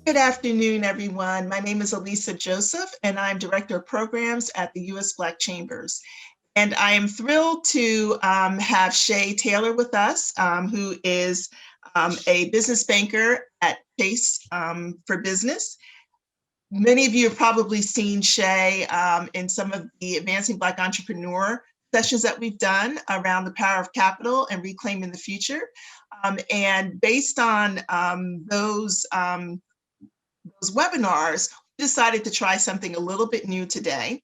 Good afternoon, everyone. My name is Elisa Joseph, and I'm Director of Programs at the U.S. Black Chambers. And I am thrilled to have Shea Taylor with us, who is a business banker at Chase for Business. Many of you have probably seen Shea in some of the Advancing Black Entrepreneur sessions that we've done around the power of capital and reclaiming the future. And based on those webinars, we decided to try something a little bit new today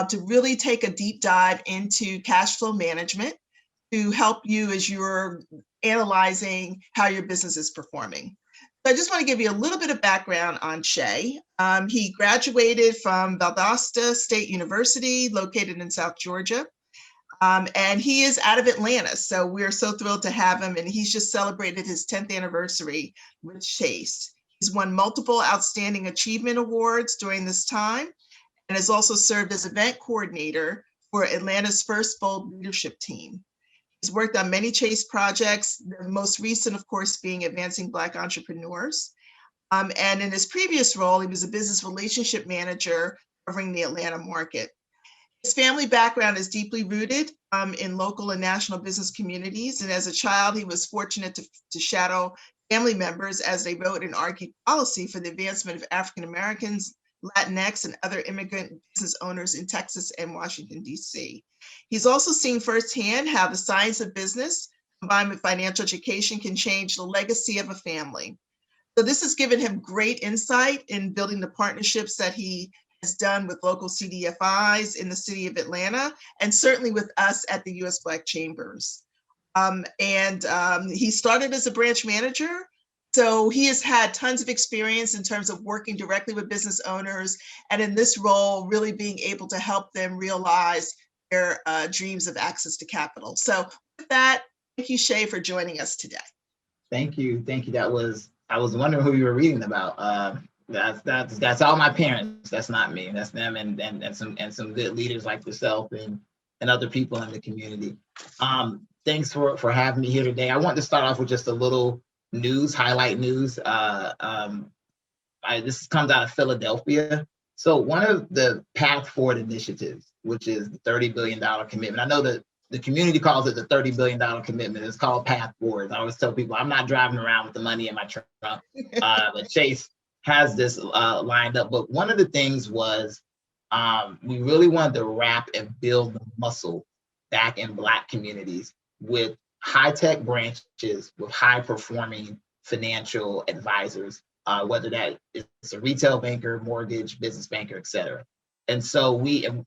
to really take a deep dive into cash flow management to help you as you're analyzing how your business is performing. So I just want to give you a little bit of background on Shea. He graduated from Valdosta State University, located in South Georgia. And he is out of Atlanta. So we're so thrilled to have him. And he's just celebrated his 10th anniversary with Chase. He's won multiple Outstanding Achievement Awards during this time and has also served as event coordinator for Atlanta's first Bold Leadership Team. He's worked on many Chase projects, the most recent, of course, being Advancing Black Entrepreneurs. And in his previous role, he was a business relationship manager covering the Atlanta market. His family background is deeply rooted in local and national business communities. And as a child, he was fortunate to shadow family members as they wrote and argued policy for the advancement of African Americans, Latinx, and other immigrant business owners in Texas and Washington, D.C. He's also seen firsthand how the science of business combined with financial education can change the legacy of a family. So this has given him great insight in building the partnerships that he has done with local CDFIs in the city of Atlanta, and certainly with us at the U.S. Black Chambers. He started as a branch manager, so he has had tons of experience in terms of working directly with business owners, and in this role, really being able to help them realize their dreams of access to capital. So with that, thank you, Shea, for joining us today. Thank you. I was wondering who you were reading about. That's all my parents. That's not me. That's them and some good leaders like yourself and other people in the community. Thanks for having me here today. I want to start off with just a little highlight news. This comes out of Philadelphia. So one of the Path Forward initiatives, which is the $30 billion commitment. I know that the community calls it the $30 billion commitment. It's called Path Forward. I always tell people I'm not driving around with the money in my trunk, but Chase has this lined up. But one of the things was we really wanted to wrap and build the muscle back in Black communities with high-tech branches, with high-performing financial advisors, whether that is a retail banker, mortgage, business banker, et cetera. And so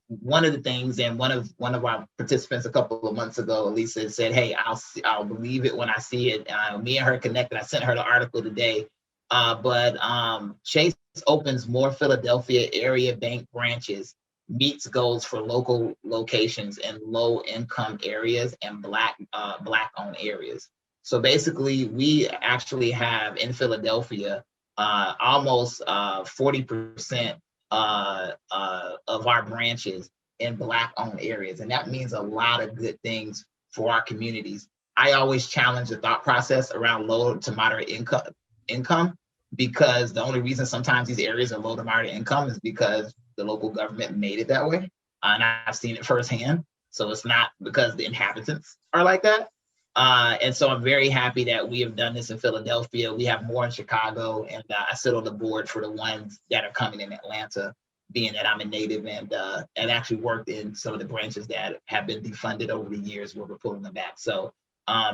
one of the things, and one of our participants a couple of months ago, Elisa, said, "Hey, I'll believe it when I see it." Me and her connected. I sent her the article today. But Chase opens more Philadelphia area bank branches, meets goals for local locations in low-income areas and Black-owned areas. So basically, we actually have in Philadelphia almost 40% of our branches in Black-owned areas, and that means a lot of good things for our communities. I always challenge the thought process around low to moderate income, because the only reason sometimes these areas are low to moderate income is because the local government made it that way. And I've seen it firsthand. So it's not because the inhabitants are like that. And so I'm very happy that we have done this in Philadelphia. We have more in Chicago, and I sit on the board for the ones that are coming in Atlanta, being that I'm a native and actually worked in some of the branches that have been defunded over the years where we're pulling them back. So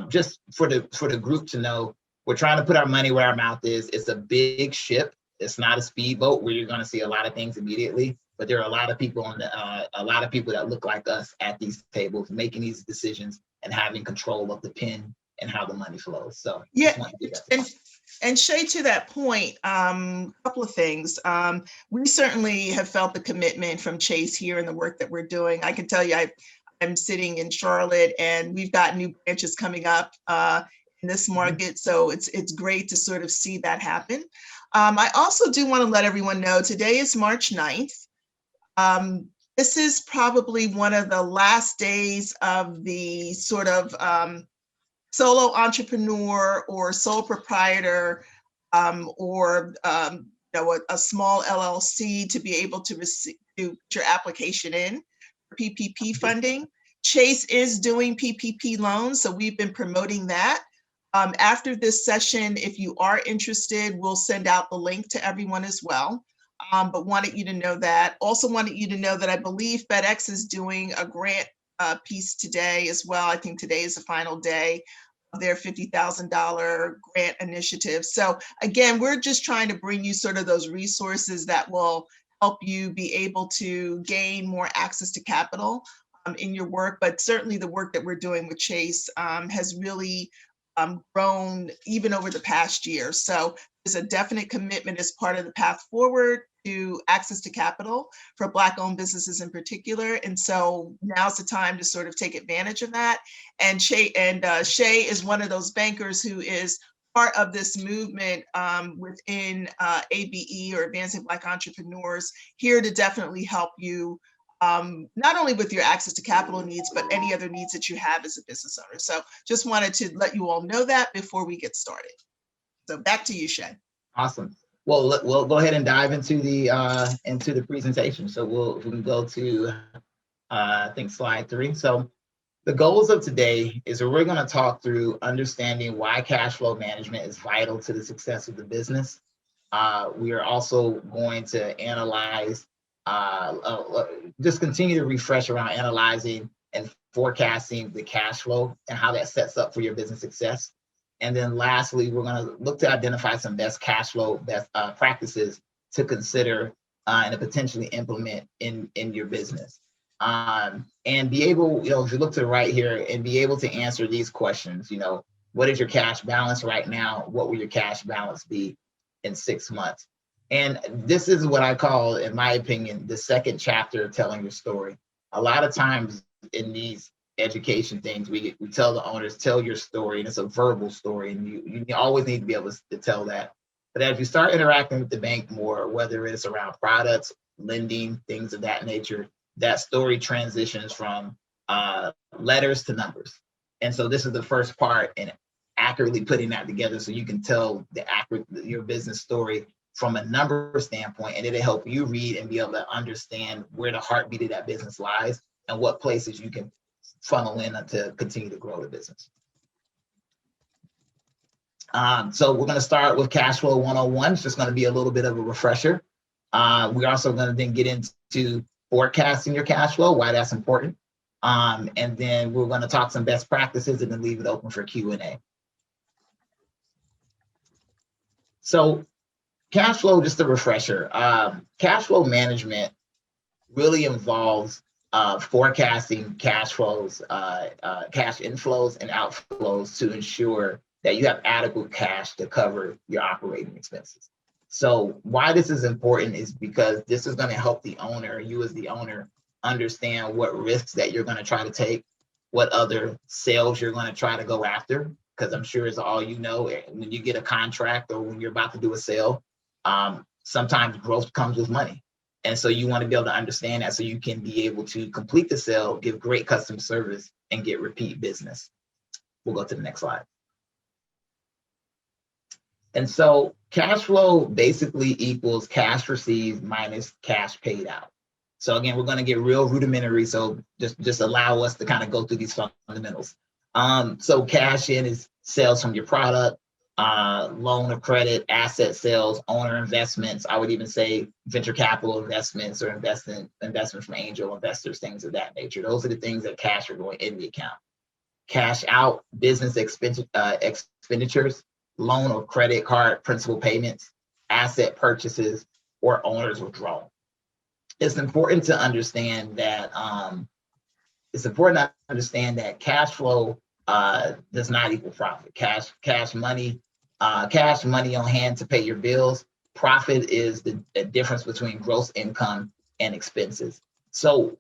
just for the group to know, we're trying to put our money where our mouth is. It's a big ship. It's not a speedboat where you're going to see a lot of things immediately, but there are a lot of people that look like us at these tables, making these decisions and having control of the pen and how the money flows. So yeah, and Shea, to that point, a couple of things. We certainly have felt the commitment from Chase here in the work that we're doing. I can tell you, I'm sitting in Charlotte, and we've got new branches coming up in this market. So it's great to sort of see that happen. I also do want to let everyone know today is March 9th. This is probably one of the last days of the sort of solo entrepreneur or sole proprietor or a small LLC to be able to receive to put your application in for PPP funding. Chase is doing PPP loans, so we've been promoting that. After this session, if you are interested, we'll send out the link to everyone as well. But wanted you to know that. Also wanted you to know that I believe FedEx is doing a grant piece today as well. I think today is the final day of their $50,000 grant initiative. So again, we're just trying to bring you sort of those resources that will help you be able to gain more access to capital in your work. But certainly the work that we're doing with Chase has really grown even over the past year. So there's a definite commitment as part of the path forward to access to capital for Black-owned businesses in particular. And so now's the time to sort of take advantage of that. And Shea is one of those bankers who is part of this movement within ABE, or Advancing Black Entrepreneurs, here to definitely help you not only with your access to capital needs, but any other needs that you have as a business owner. So just wanted to let you all know that before we get started. So back to you, Shea. Awesome. Well, we'll go ahead and dive into the presentation. So we can go to I think slide 3. So the goals of today is that we're going to talk through understanding why cash flow management is vital to the success of the business. We are also going to analyze, just continue to refresh around analyzing and forecasting the cash flow and how that sets up for your business success. And then lastly, we're going to look to identify some best cash flow practices to consider and to potentially implement in your business. And be able, if you look to the right here, and be able to answer these questions, what is your cash balance right now? What will your cash balance be in 6 months? And this is what I call, in my opinion, the second chapter of telling your story. A lot of times in these education things, we tell the owners, tell your story, and it's a verbal story, and you always need to be able to tell that. But as you start interacting with the bank more, whether it's around products, lending, things of that nature, that story transitions from letters to numbers. And so this is the first part in accurately putting that together so you can tell your business story from a number standpoint, and it'll help you read and be able to understand where the heartbeat of that business lies and what places you can funnel in to continue to grow the business. So we're going to start with Cash Flow 101. It's just going to be a little bit of a refresher. We're also going to then get into forecasting your cash flow, why that's important. And then we're going to talk some best practices and then leave it open for Q&A. So cash flow, just a refresher. Cash flow management really involves forecasting cash flows, cash inflows and outflows to ensure that you have adequate cash to cover your operating expenses. So why this is important is because this is going to help the owner, you as the owner, understand what risks that you're going to try to take, what other sales you're going to try to go after, because I'm sure as all you know, when you get a contract or when you're about to do a sale, sometimes growth comes with money. And so you want to be able to understand that so you can be able to complete the sale, give great customer service, and get repeat business. We'll go to the next slide. And so cash flow basically equals cash received minus cash paid out. So again, we're going to get real rudimentary. So just allow us to kind of go through these fundamentals. So cash in is sales from your product, loan or credit, asset sales, owner investments. I would even say venture capital investments or investments from angel investors, things of that nature. Those are the things that cash are going in the account. Cash out, business expenditures, loan or credit card principal payments, asset purchases, or owner's withdrawal. It's important to understand that cash flow does not equal profit. Cash money on hand to pay your bills. Profit is the difference between gross income and expenses. So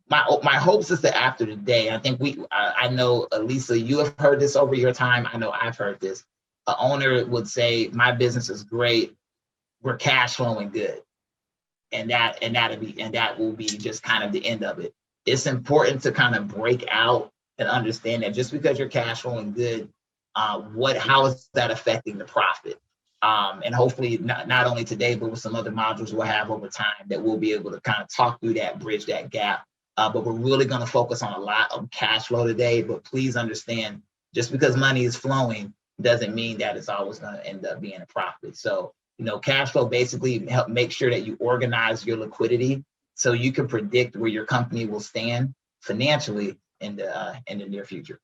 my hopes is that after today, I think I know, Lisa, you have heard this over your time. I know I've heard this. An owner would say, my business is great, we're cash flowing good. And that will be just kind of the end of it. It's important to kind of break out and understand that just because you're cash flowing good, how is that affecting the profit? And hopefully not only today, but with some other modules we'll have over time that we'll be able to kind of talk through that, bridge that gap. But we're really going to focus on a lot of cash flow today. But please understand, just because money is flowing doesn't mean that it's always going to end up being a profit. So, cash flow basically help make sure that you organize your liquidity so you can predict where your company will stand financially in the near future.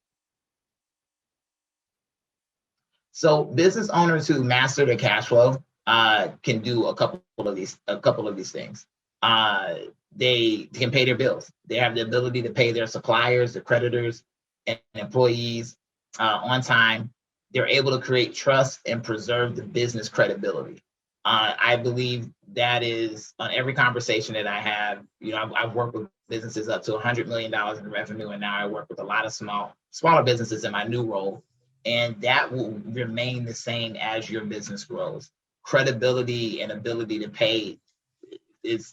So business owners who master their cash flow can do a couple of these things. They can pay their bills. They have the ability to pay their suppliers, their creditors, and employees on time. They're able to create trust and preserve the business credibility. I believe that is on every conversation that I have. I've worked with businesses up to $100 million in revenue, and now I work with a lot of smaller businesses in my new role. And that will remain the same as your business grows. Credibility and ability to pay is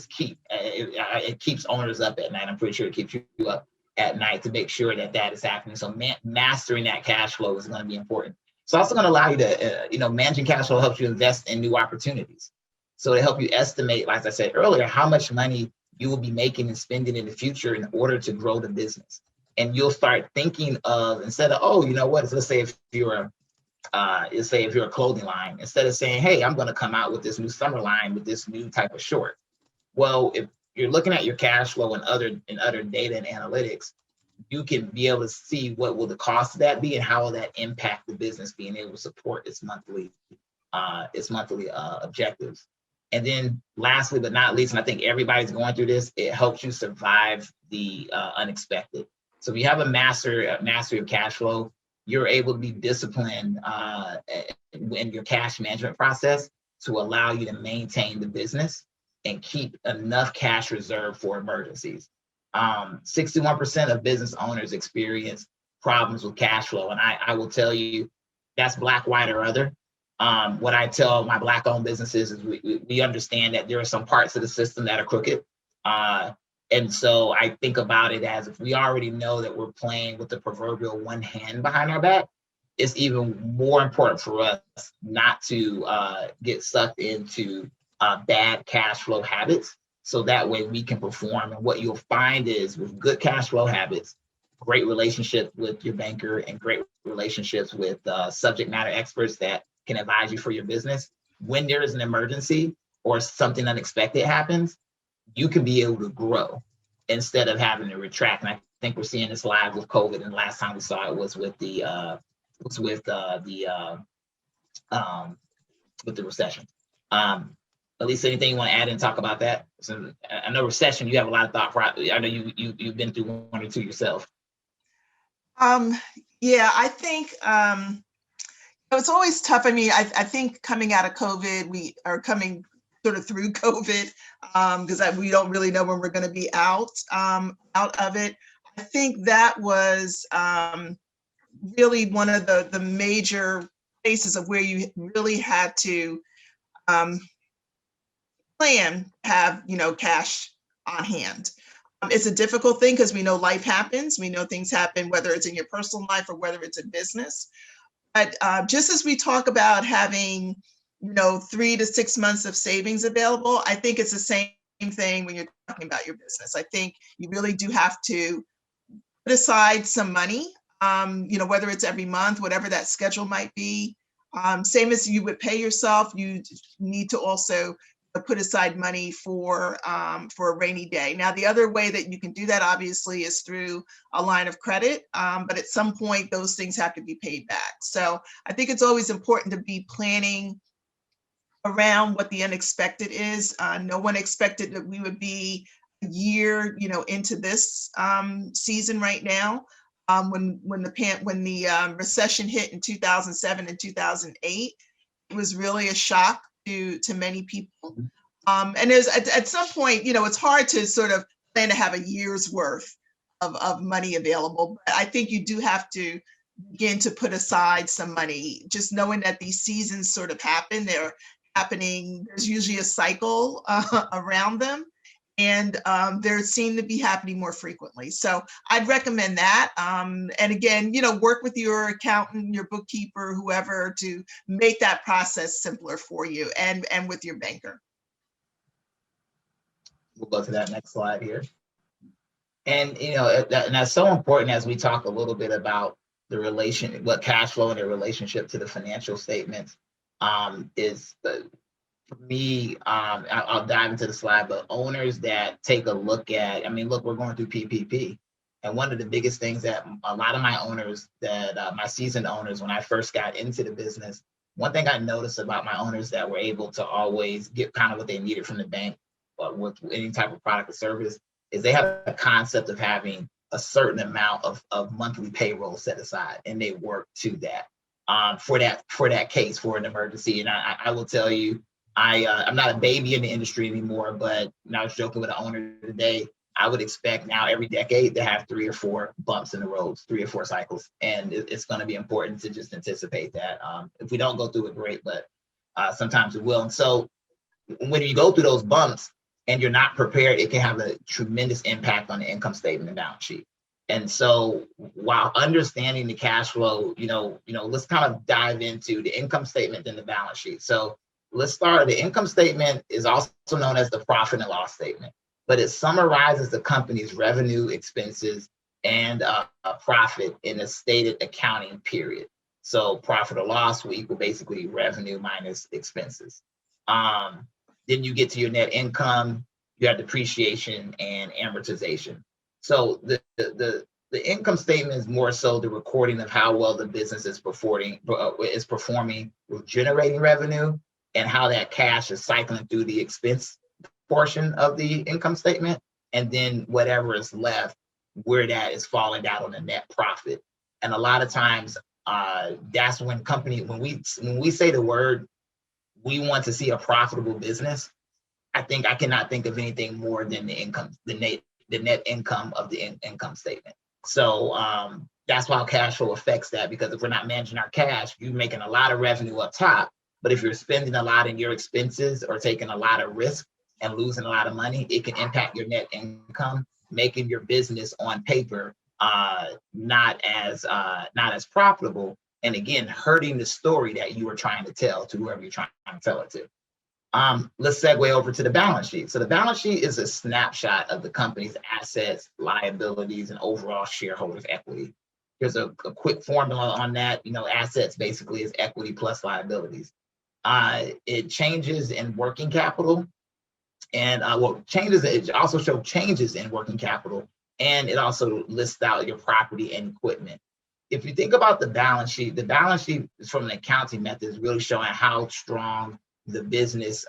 key. It keeps owners up at night. I'm pretty sure it keeps you up at night to make sure that is happening. So mastering that cash flow is going to be important. It's also going to allow you to, managing cash flow helps you invest in new opportunities. So to help you estimate, like I said earlier, how much money you will be making and spending in the future in order to grow the business. And you'll start thinking of, instead of, let's say if you're a clothing line, instead of saying, hey, I'm going to come out with this new summer line with this new type of short. Well, if you're looking at your cash flow and other data and analytics, you can be able to see what will the cost of that be and how will that impact the business being able to support its monthly objectives. And then lastly, but not least, and I think everybody's going through this, it helps you survive the unexpected. So if you have a mastery of cash flow, you're able to be disciplined in your cash management process to allow you to maintain the business and keep enough cash reserved for emergencies. 61% of business owners experience problems with cash flow. And I will tell you, that's Black, white, or other. What I tell my Black-owned businesses is we understand that there are some parts of the system that are crooked. And so I think about it as, if we already know that we're playing with the proverbial one hand behind our back, it's even more important for us not to get sucked into bad cash flow habits. So that way we can perform. And what you'll find is, with good cash flow habits, great relationships with your banker, and great relationships with subject matter experts that can advise you for your business, when there is an emergency or something unexpected happens, you can be able to grow instead of having to retract. And I think we're seeing this live with COVID. And the last time we saw it was with the recession. At least anything you want to add and talk about that? So I know recession, you have a lot of thought. I know you've been through one or two yourself. Yeah, I think it's always tough. I mean, I think coming out of COVID, we are coming sort of through COVID, because we don't really know when we're going to be out of it. I think that was really one of the major places of where you really had to plan, have cash on hand. It's a difficult thing because we know life happens. We know things happen, whether it's in your personal life or whether it's in business. But just as we talk about having 3 to 6 months of savings available, I think it's the same thing when you're talking about your business. I think you really do have to put aside some money, whether it's every month, whatever that schedule might be. Same as you would pay yourself, you need to also put aside money for a rainy day. Now, the other way that you can do that, obviously, is through a line of credit, but at some point, those things have to be paid back. So I think it's always important to be planning around what the unexpected is. No one expected that we would be a year, into this season right now. When the recession hit in 2007 and 2008, it was really a shock to many people. And there's at some point, it's hard to sort of plan to have a year's worth of money available. But I think you do have to begin to put aside some money, just knowing that these seasons sort of happen. They're happening. There's usually a cycle around them. and they seem to be happening more frequently. So I'd recommend that. And again, work with your accountant, your bookkeeper, whoever, to make that process simpler for you, and with your banker. We'll go to that next slide here. And and that's so important as we talk a little bit about what cash flow and the relationship to the financial statements is for me. I'll dive into the slide, but owners that take a look at, look, we're going through PPP, and one of the biggest things that a lot of my owners, my seasoned owners, when I first got into the business, one thing I noticed about my owners that were able to always get kind of what they needed from the bank, but with any type of product or service, is they have a concept of having a certain amount of monthly payroll set aside, and they work to that for that case, for an emergency. And I will tell you, I'm not a baby in the industry anymore, but I was joking with an owner today. I would expect now every decade to have 3 or 4 bumps in the roads, 3 or 4 cycles, and it's going to be important to just anticipate that. If we don't go through it, great, but sometimes we will. And so when you go through those bumps and you're not prepared, it can have a tremendous impact on the income statement and balance sheet. And so while understanding the cash flow, let's kind of dive into the income statement and the balance sheet. So let's start. The income statement is also known as the profit and loss statement, but it summarizes the company's revenue, expenses, and profit in a stated accounting period. So profit or loss will equal basically revenue minus expenses. Then you get to your net income, you have depreciation and amortization. So the income statement is more so the recording of how well the business is performing with generating revenue, and how that cash is cycling through the expense portion of the income statement, and then whatever is left, where that is falling out on the net profit. And a lot of times, that's when we say the word, we want to see a profitable business. I cannot think of anything more than the net income of the income statement. So that's why cash flow affects that, because if we're not managing our cash, you're making a lot of revenue up top, but if you're spending a lot in your expenses or taking a lot of risk and losing a lot of money, it can impact your net income, making your business on paper not as profitable, and again, hurting the story that you were trying to tell to whoever you're trying to tell it to. Let's segue over to the balance sheet. So the balance sheet is a snapshot of the company's assets, liabilities, and overall shareholders' equity. Here's a quick formula on that. Assets basically is equity plus liabilities. It changes in working capital, and it also shows changes in working capital, and it also lists out your property and equipment. If you think about the balance sheet is from an accounting method, is really showing how strong the business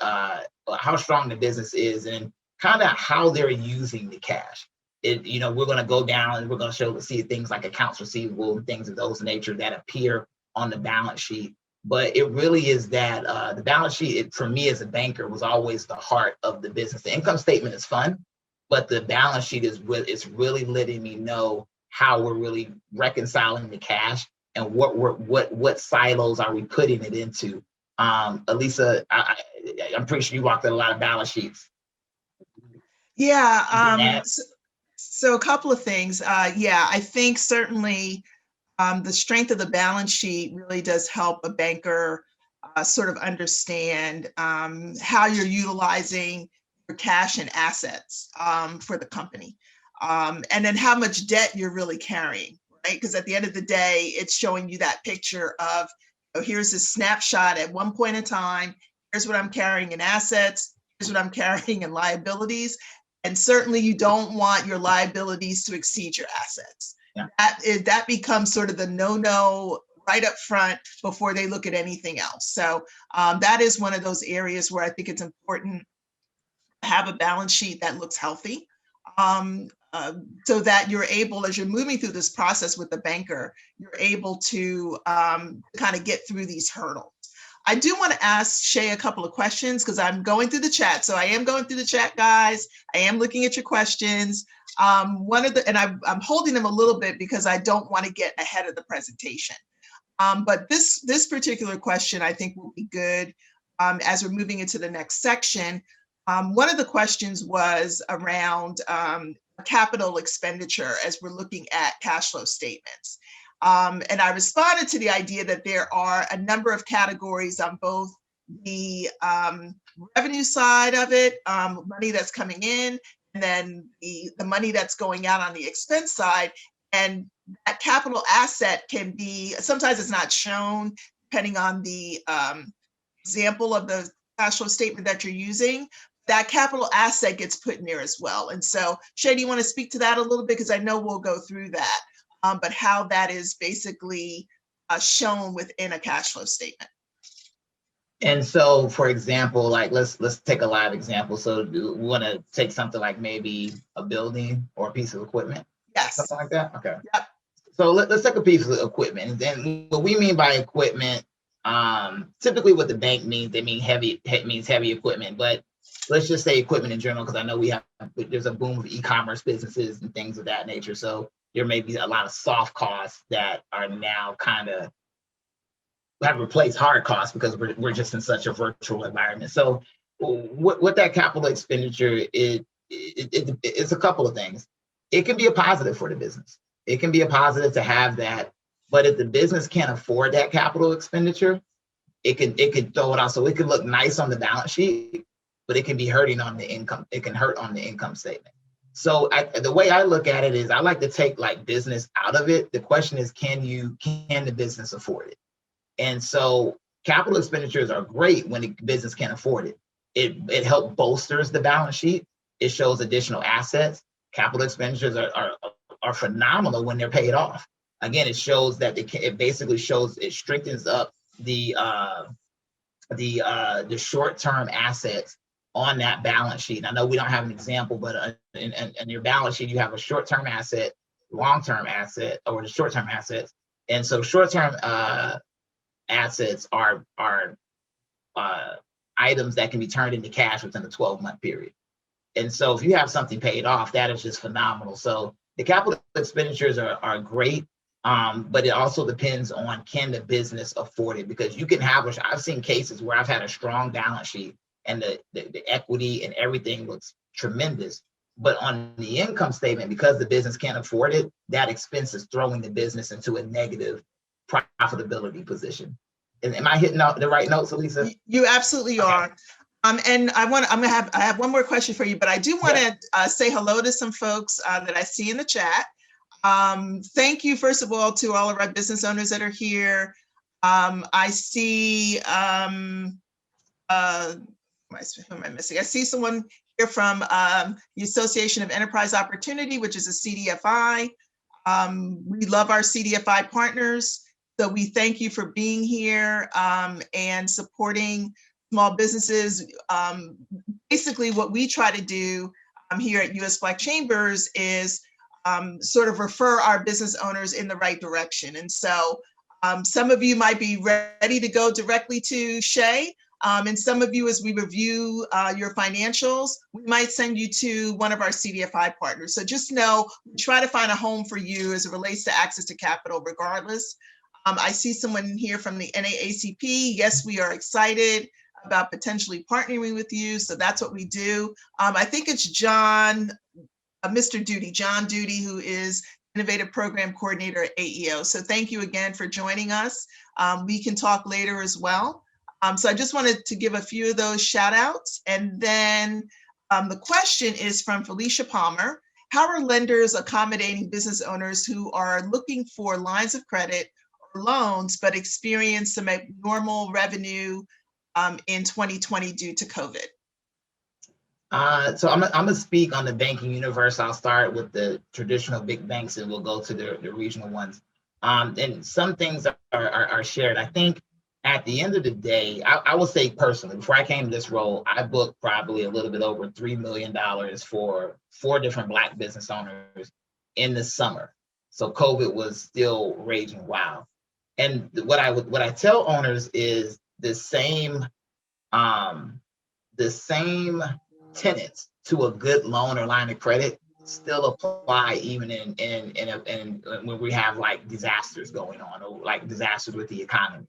is, and kind of how they're using the cash. We're going to go down and we're going to see things like accounts receivable and things of those nature that appear on the balance sheet. But it really is that the balance sheet, for me as a banker, was always the heart of the business. The income statement is fun, but the balance sheet is really letting me know how we're really reconciling the cash and what silos are we putting it into. Elisa, I'm pretty sure you walked in a lot of balance sheets. Yeah. So a couple of things. I think certainly the strength of the balance sheet really does help a banker sort of understand how you're utilizing your cash and assets for the company, and then how much debt you're really carrying, right? Because at the end of the day, it's showing you that picture of, here's a snapshot at one point in time. Here's what I'm carrying in assets. Here's what I'm carrying in liabilities. And certainly you don't want your liabilities to exceed your assets. Yeah. That becomes sort of the no right up front before they look at anything else. So that is one of those areas where I think it's important to have a balance sheet that looks healthy, so that you're able, as you're moving through this process with the banker, you're able to kind of get through these hurdles. I do want to ask Shea a couple of questions because I'm going through the chat. So I am going through the chat, guys. I am looking at your questions. I'm holding them a little bit because I don't want to get ahead of the presentation. But this particular question I think will be good as we're moving into the next section. One of the questions was around capital expenditure as we're looking at cash flow statements. And I responded to the idea that there are a number of categories on both the revenue side of it, money that's coming in, and then the money that's going out on the expense side. And that capital asset can be, sometimes it's not shown depending on the example of the cash flow statement that you're using. That capital asset gets put in there as well. And so, Shea, do you want to speak to that a little bit? Because I know we'll go through that, but how that is basically shown within a cash flow statement. And so, for example, like let's take a live example. So we want to take something like maybe a building or a piece of equipment. Yes. Something like that. Okay. Yep. So let's take a piece of equipment. And then what we mean by equipment, typically what the bank means, they mean heavy equipment, but let's just say equipment in general, because I know there's a boom of e-commerce businesses and things of that nature. So there may be a lot of soft costs that are now kind of have replaced hard costs because we're just in such a virtual environment. So what that capital expenditure it's a couple of things. It can be a positive for the business. It can be a positive to have that, but if the business can't afford that capital expenditure, it could throw it out. So it could look nice on the balance sheet, but it can be hurting on the income. It can hurt on the income statement. So the way I look at it is I like to take like business out of it. The question is, can the business afford it? And so capital expenditures are great when the business can't afford it. It helps bolsters the balance sheet. It shows additional assets. Capital expenditures are phenomenal when they're paid off. Again, it shows that it strengthens up the short-term assets on that balance sheet. I know we don't have an example, but in your balance sheet, you have a short-term asset, long-term asset, or the short-term assets. And so short-term assets are items that can be turned into cash within a 12-month period. And so if you have something paid off, that is just phenomenal. So the capital expenditures are great, but it also depends on, can the business afford it? Because you can have, I've seen cases where I've had a strong balance sheet and the equity and everything looks tremendous. But on the income statement, because the business can't afford it, that expense is throwing the business into a negative profitability position. Am I hitting out the right notes, Elisa? You absolutely are. And I have one more question for you, but I do want to say hello to some folks that I see in the chat. Thank you, first of all, to all of our business owners that are here. I see, who am I missing? I see someone here from the Association of Enterprise Opportunity, which is a CDFI. We love our CDFI partners. So we thank you for being here and supporting small businesses. Basically, what we try to do here at U.S. Black Chambers is sort of refer our business owners in the right direction. And so some of you might be ready to go directly to Shea. And some of you, as we review your financials, we might send you to one of our CDFI partners. So just know, we try to find a home for you as it relates to access to capital regardless. I see someone here from the NAACP. Yes, we are excited about potentially partnering with you. So that's what we do. I think it's John, Mr. Duty, John Duty, who is Innovative Program Coordinator at AEO. So thank you again for joining us. We can talk later as well. So I just wanted to give a few of those shout outs. And then the question is from Felicia Palmer. How are lenders accommodating business owners who are looking for lines of credit or loans, but experience some abnormal revenue in 2020 due to COVID? So I'm gonna speak on the banking universe. I'll start with the traditional big banks and we'll go to the regional ones. And some things are shared. I think at the end of the day, I will say personally, before I came to this role, I booked probably a little bit over $3 million for 4 different Black business owners in the summer. So COVID was still raging wild. And what I tell owners is the same tenets to a good loan or line of credit still apply even in when we have like disasters going on or like disasters with the economy.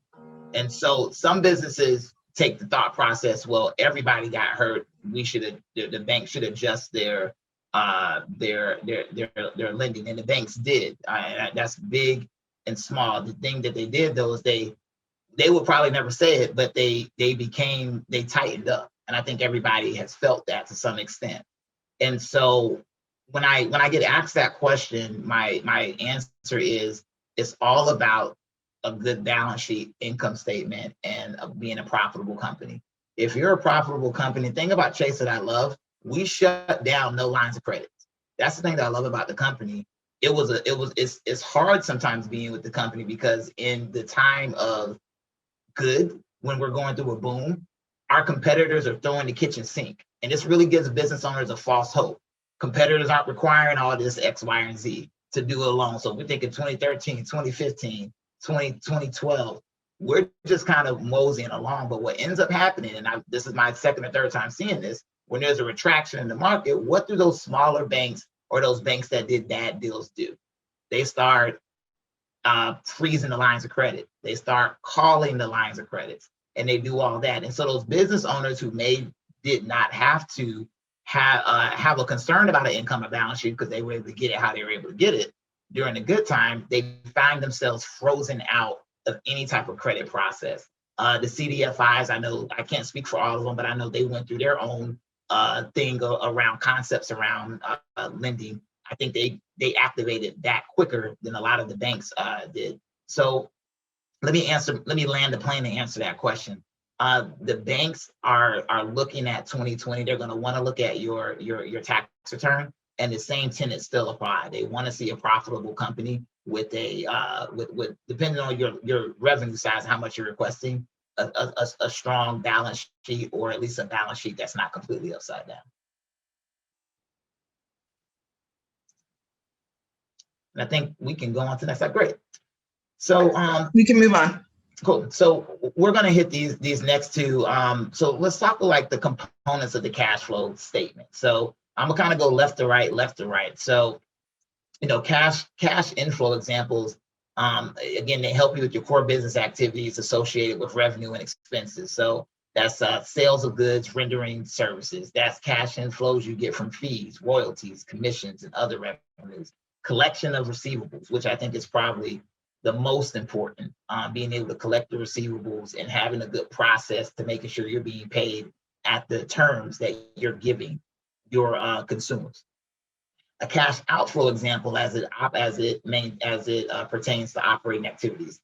And so some businesses take the thought process, well, everybody got hurt, the bank should adjust their lending, and the banks did. That's big and small. The thing that they did though is they would probably never say it, but they tightened up, and I think everybody has felt that to some extent. And so when I get asked that question, my answer is it's all about a good balance sheet, income statement, and being a profitable company. If you're a profitable company, the thing about Chase that I love, we shut down no lines of credit. That's the thing that I love about the company. It's hard sometimes being with the company because in the time of good, when we're going through a boom, our competitors are throwing the kitchen sink. And this really gives business owners a false hope. Competitors aren't requiring all this X, Y, and Z to do it alone. So we think in 2013, 2015, 2012, we're just kind of moseying along. But what ends up happening, and this is my second or third time seeing this, when there's a retraction in the market, what do those smaller banks or those banks that did bad deals do? They start freezing the lines of credit. They start calling the lines of credits, and they do all that. And so those business owners who did not have to have a concern about an income or balance sheet because they were able to get it how they were able to get it during the good time, they find themselves frozen out of any type of credit process. The CDFIs, I know I can't speak for all of them, but I know they went through their own thing around concepts around lending. I think they activated that quicker than a lot of the banks did. So let me land the plane to answer that question. The banks are looking at 2020. They're going to want to look at your tax return, and the same tenets still apply. They want to see a profitable company with with depending on your revenue size, how much you're requesting, a strong balance sheet, or at least a balance sheet that's not completely upside down. And I think we can go on to the next slide. Great. So we can move on. Cool. So we're going to hit these next two. So let's talk like the components of the cash flow statement. So I'm gonna kind of go left to right. So, cash inflow examples. Again, they help you with your core business activities associated with revenue and expenses. So that's sales of goods, rendering services. That's cash inflows you get from fees, royalties, commissions, and other revenues. Collection of receivables, which I think is probably the most important, being able to collect the receivables and having a good process to making sure you're being paid at the terms that you're giving your consumers. A cash outflow example as it pertains to operating activities.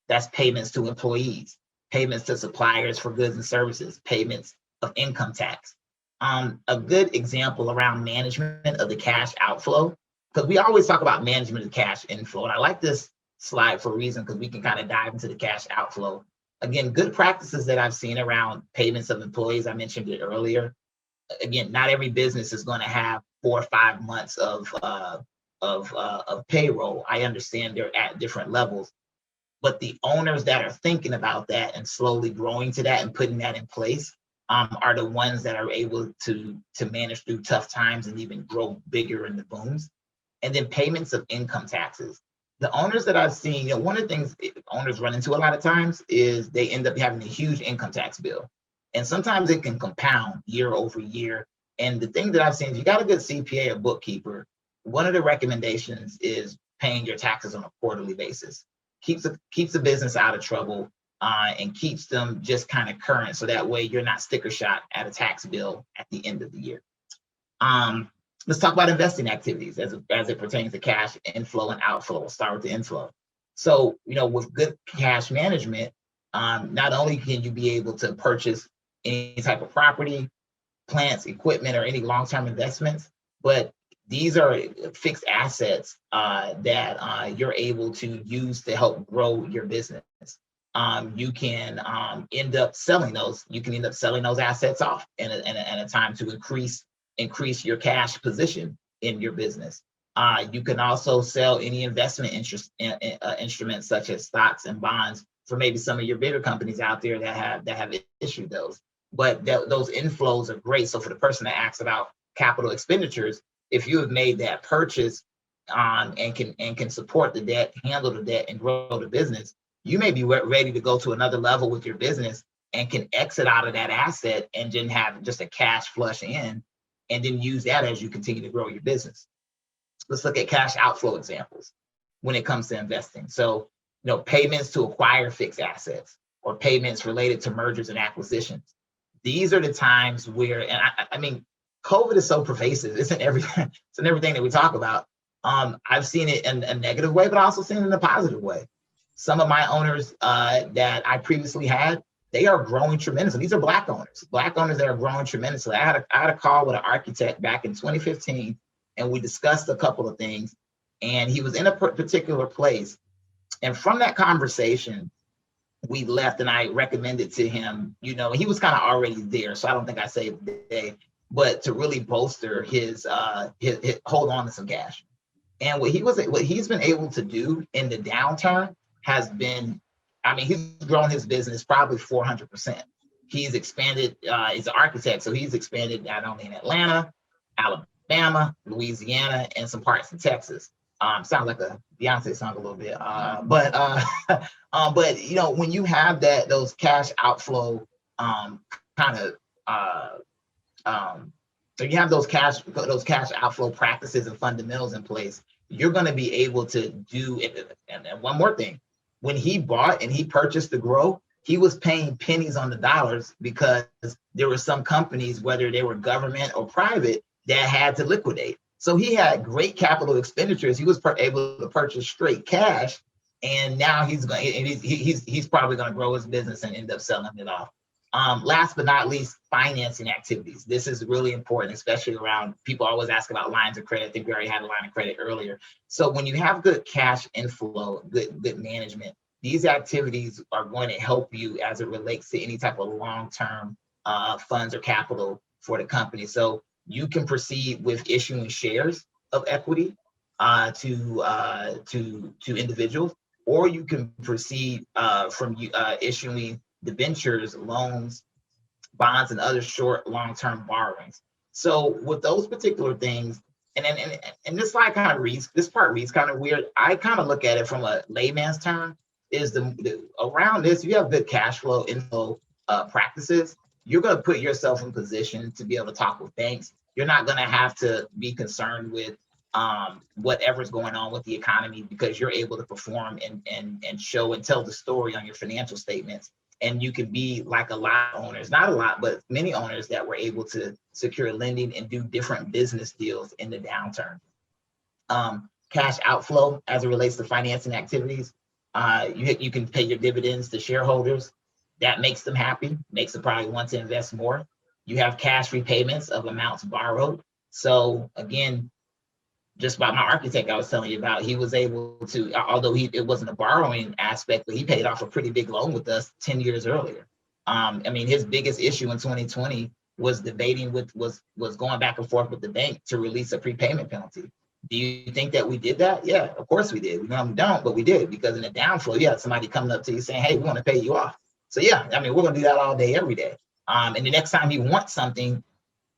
That's payments to employees, payments to suppliers for goods and services, payments of income tax. A good example around management of the cash outflow, because we always talk about management of cash inflow. And I like this slide for a reason, because we can kind of dive into the cash outflow. Again, good practices that I've seen around payments of employees, I mentioned it earlier. Again, not every business is going to have 4 or 5 months of payroll. I understand they're at different levels, but the owners that are thinking about that and slowly growing to that and putting that in place are the ones that are able to manage through tough times and even grow bigger in the booms. And then payments of income taxes. The owners that I've seen, one of the things owners run into a lot of times is they end up having a huge income tax bill. And sometimes it can compound year over year. And the thing that I've seen, if you got a good CPA or bookkeeper, one of the recommendations is paying your taxes on a quarterly basis. Keeps the business out of trouble and keeps them just kind of current. So that way you're not sticker shot at a tax bill at the end of the year. Let's talk about investing activities as it pertains to cash inflow and outflow. We'll start with the inflow. So, with good cash management, not only can you be able to purchase any type of property, plants, equipment, or any long-term investments, but these are fixed assets that you're able to use to help grow your business. You can end up selling those. You can end up selling those assets off in a time to increase your cash position in your business. You can also sell any investment instruments such as stocks and bonds for maybe some of your bigger companies out there that have issued those. But those inflows are great. So for the person that asks about capital expenditures, if you have made that purchase and can support the debt, handle the debt, and grow the business, you may be ready to go to another level with your business and can exit out of that asset and then have just a cash flush in, and then use that as you continue to grow your business. Let's look at cash outflow examples when it comes to investing. So, payments to acquire fixed assets or payments related to mergers and acquisitions. These are the times where, and I mean, COVID is so pervasive. It's in everything. It's in everything that we talk about. I've seen it in a negative way, but also seen it in a positive way. Some of my owners that I previously had, they are growing tremendously. These are Black owners that are growing tremendously. I had a call with an architect back in 2015, and we discussed a couple of things. And he was in a particular place. And from that conversation, we left, and I recommended to him, he was kind of already there, so I don't think I saved the day, but to really bolster his hold on to some cash. And what he's been able to do in the downturn has been, he's grown his business probably 400%. He's expanded, he's an architect, so he's expanded not only in Atlanta, Alabama, Louisiana, and some parts in Texas. Sounds like a Beyonce song a little bit, but when you have those cash outflow so you have those cash outflow practices and fundamentals in place, you're going to be able to do it. And one more thing, when he bought and he purchased the grow, he was paying pennies on the dollars because there were some companies, whether they were government or private, that had to liquidate. So he had great capital expenditures. He was able to purchase straight cash, and now he's probably going to grow his business and end up selling it off. Last but not least, financing activities. This is really important, especially around, people always ask about lines of credit. I think we already had a line of credit earlier. So when you have good cash inflow, good management, these activities are going to help you as it relates to any type of long-term funds or capital for the company. So you can proceed with issuing shares of equity to individuals, or you can proceed from issuing debentures, loans, bonds, and other short, long-term borrowings. So with those particular things, and this part reads kind of weird. I kind of look at it from a layman's term. Is around this, you have good cash flow inflow practices, you're going to put yourself in position to be able to talk with banks. You're not going to have to be concerned with whatever's going on with the economy, because you're able to perform and show and tell the story on your financial statements. And you can be like a lot of owners, not a lot, but many owners that were able to secure lending and do different business deals in the downturn. Cash outflow as it relates to financing activities. You can pay your dividends to shareholders. That makes them happy, makes them probably want to invest more. You have cash repayments of amounts borrowed. So again, just by my architect I was telling you about, he was able to, although it wasn't a borrowing aspect, but he paid off a pretty big loan with us 10 years earlier. His biggest issue in 2020 was debating was going back and forth with the bank to release a prepayment penalty. Do you think that we did that? Yeah, of course we did. We normally don't, but we did, because in the downflow, you had somebody coming up to you saying, hey, we want to pay you off. So yeah, we're going to do that all day, every day. And the next time he wants something,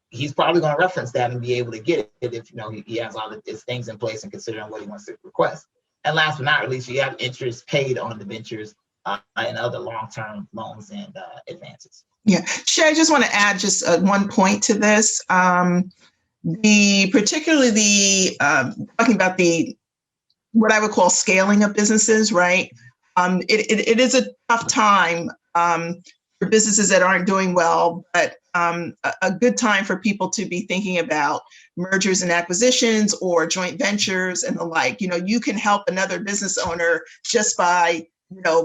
he's probably going to reference that and be able to get it if he has all of his things in place and considering what he wants to request. And last but not least, you have interest paid on debentures and other long-term loans and advances. Yeah, Shea, I just want to add just one point to this. Particularly talking about what I would call scaling of businesses, right? It is a tough time for businesses that aren't doing well, but a good time for people to be thinking about mergers and acquisitions or joint ventures and the like. You can help another business owner just by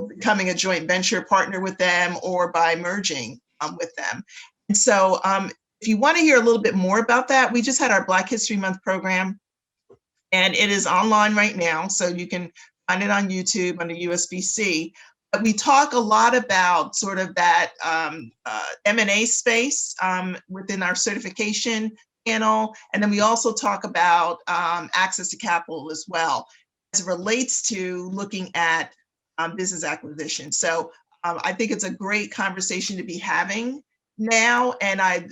becoming a joint venture partner with them or by merging with them. And so if you want to hear a little bit more about that, we just had our Black History Month program, and it is online right now. So you can find it on YouTube under USBC. But we talk a lot about sort of that M&A space within our certification panel. And then we also talk about access to capital as well, as it relates to looking at business acquisition. So I think it's a great conversation to be having now. And I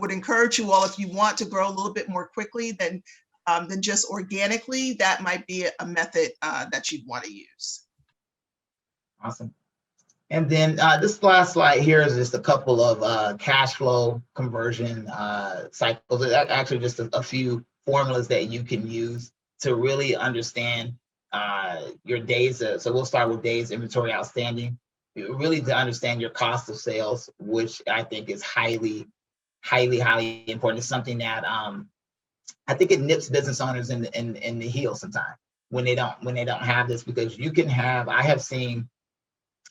would encourage you all, if you want to grow a little bit more quickly than just organically, that might be a method that you'd want to use. Awesome. And then this last slide here is just a couple of cash flow conversion cycles. Actually, just a few formulas that you can use to really understand your days. So we'll start with days inventory outstanding. Really to understand your cost of sales, which I think is highly, highly, highly important. It's something that I think it nips business owners in the heel sometimes when they don't have this, because you can have. I have seen.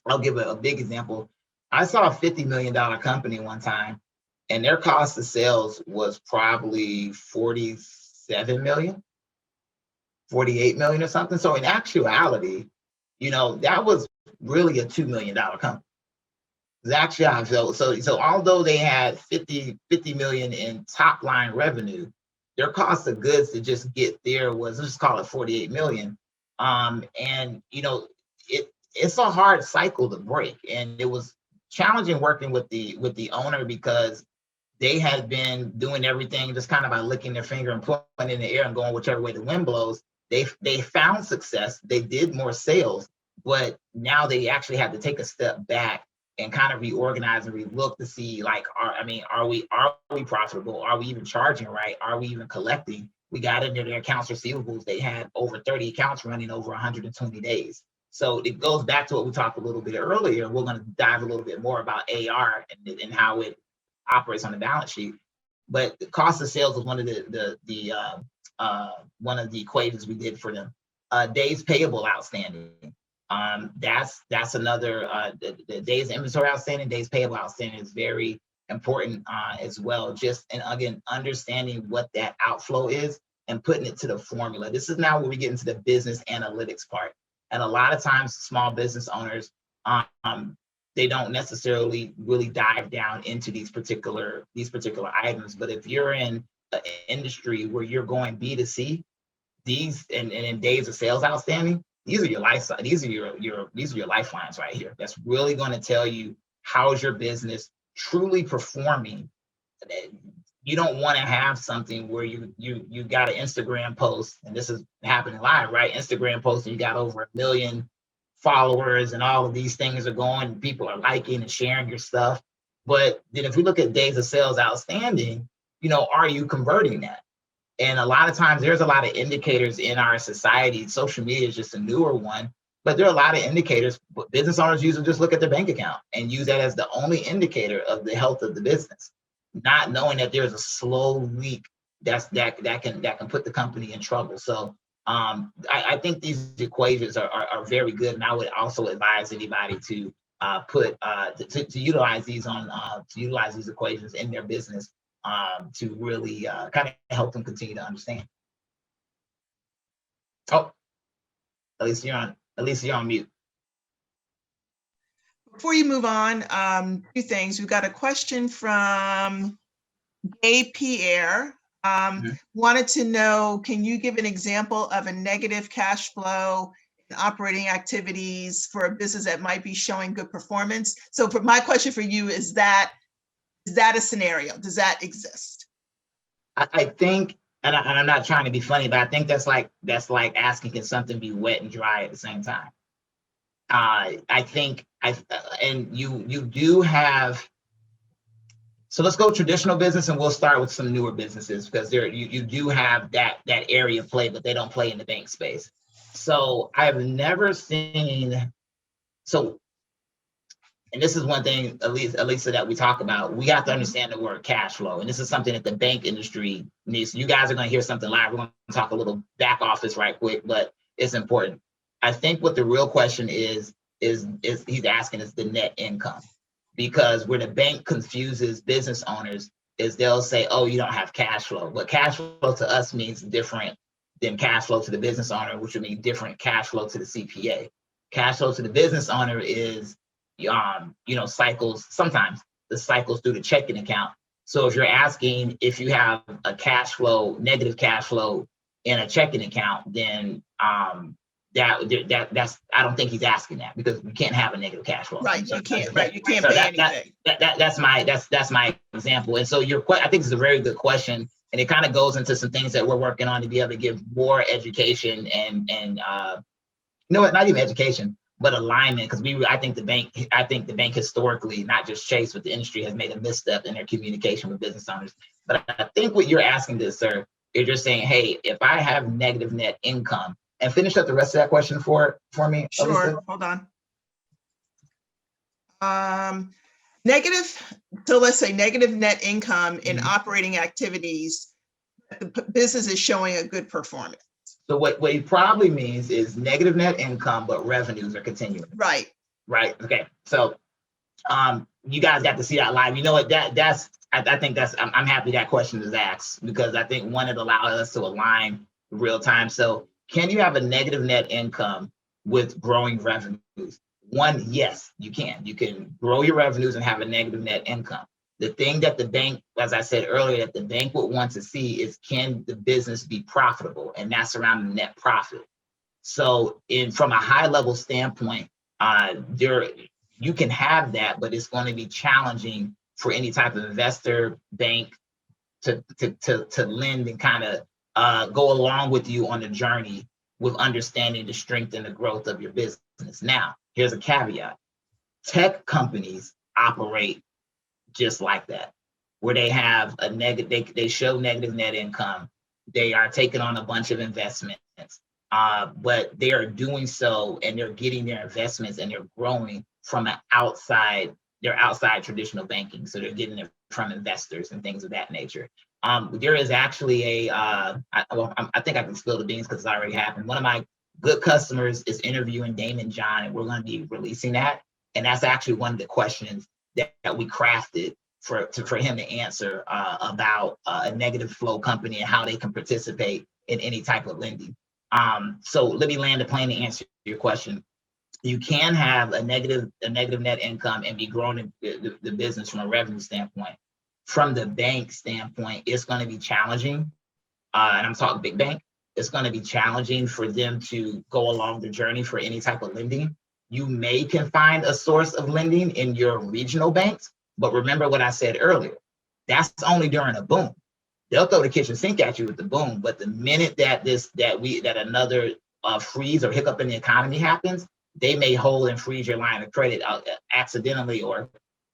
I'll give a big example. I saw a $50 million company one time, and their cost of sales was probably 47 million, 48 million or something. So in actuality, that was really a $2 million company. It's actually how I felt. So although they had 50 million in top line revenue, their cost of goods to just get there was, let's just call it 48 million. And it's a hard cycle to break, and it was challenging working with the owner, because they had been doing everything just kind of by licking their finger and pointing in the air and going whichever way the wind blows. They found success, they did more sales, but now they actually had to take a step back and kind of reorganize and relook to see, like, are we profitable? Are we even charging right? Are we even collecting? We got into their accounts receivables. They had over 30 accounts running over 120 days. So it goes back to what we talked a little bit earlier. We're going to dive a little bit more about AR and how it operates on the balance sheet. But the cost of sales was one of one of the equations we did for them. Days payable outstanding. That's another. The days inventory outstanding, days payable outstanding is very important as well. Just, and again, understanding what that outflow is and putting it to the formula. This is now where we get into the business analytics part. And a lot of times, small business owners, they don't necessarily really dive down into these particular items. But if you're in an industry where you're going B2C, these and in days of sales outstanding, these are your these are your lifelines right here. That's really going to tell you how's your business truly performing. You don't want to have something where you got an Instagram post, and this is happening live, right? Instagram post, and you got over 1 million followers, and all of these things are going, people are liking and sharing your stuff. But then if we look at days of sales outstanding, are you converting that? And a lot of times there's a lot of indicators in our society. Social media is just a newer one, but there are a lot of indicators. But business owners usually just look at their bank account and use that as the only indicator of the health of the business, not knowing that there's a slow leak that can put the company in trouble. So I think these equations are very good, and I would also advise anybody to utilize these utilize these equations in their business to really kind of help them continue to understand. Oh, at least you're on mute. Before you move on, two things. We've got a question from Gay Pierre. Wanted to know, can you give an example of a negative cash flow in operating activities for a business that might be showing good performance? So for my question for you is that a scenario? Does that exist? I think, and I'm not trying to be funny, but I think that's like asking, can something be wet and dry at the same time? I think and you do have. So let's go traditional business, and we'll start with some newer businesses, because you do have that area play, but they don't play in the bank space. So I've never seen. So, and this is one thing, Elisa, that we talk about. We have to understand the word cash flow, and this is something that the bank industry needs. You guys are going to hear something live. We're going to talk a little back office right quick, but it's important. I think what the real question is he's asking is the net income. Because where the bank confuses business owners is they'll say, oh, you don't have cash flow. But cash flow to us means different than cash flow to the business owner, which would mean different cash flow to the CPA. Cash flow to the business owner is, cycles, sometimes the cycles through the checking account. So if you're asking if you have a negative cash flow in a checking account, then that's I don't think he's asking that, because we can't have a negative cash flow. Right, you can't. Right, you can't pay anything. That's my example. And so I think it's a very good question, and it kind of goes into some things that we're working on to be able to give more education and not even education, but alignment, because I think the bank historically, not just Chase, but the industry has made a misstep in their communication with business owners. But I think what you're asking this, sir, is you're saying, hey, if I have negative net income, and finish up the rest of that question for me, Sure, Elisa. hold on. Negative, so let's say negative net income in operating activities, the business is showing a good performance. So what it probably means is negative net income, but revenues are continuing. Right. Okay. So you guys got to see that live. You know what? I think I'm happy that question is asked, because I think one, it allowed us to align real time. So can you have a negative net income with growing revenues? One, yes, you can. You can grow your revenues and have a negative net income. The thing that the bank, as I said earlier, that the bank would want to see is, can the business be profitable? And that's around the net profit. So from a high level standpoint, you can have that, but it's going to be challenging for any type of investor, bank to lend and kind of go along with you on the journey with understanding the strength and the growth of your business. Now, here's a caveat. Tech companies operate just like that, where they have a negative, they show negative net income. They are taking on a bunch of investments, but they are doing so, and they're getting their investments and they're growing from outside traditional banking. So they're getting it from investors and things of that nature. There is actually I think I can spill the beans because it's already happened. One of my good customers is interviewing Damon John, and we're going to be releasing that. And that's actually one of the questions that we crafted for him to answer about a negative flow company and how they can participate in any type of lending. So let me land the plane to answer your question. You can have a negative net income and be growing the business from a revenue standpoint. From the bank standpoint, it's going to be challenging. And I'm talking big bank. It's going to be challenging for them to go along the journey for any type of lending. You can find a source of lending in your regional banks, but remember what I said earlier. That's only during a boom. They'll throw the kitchen sink at you with the boom, but the minute that another freeze or hiccup in the economy happens, they may hold and freeze your line of credit accidentally or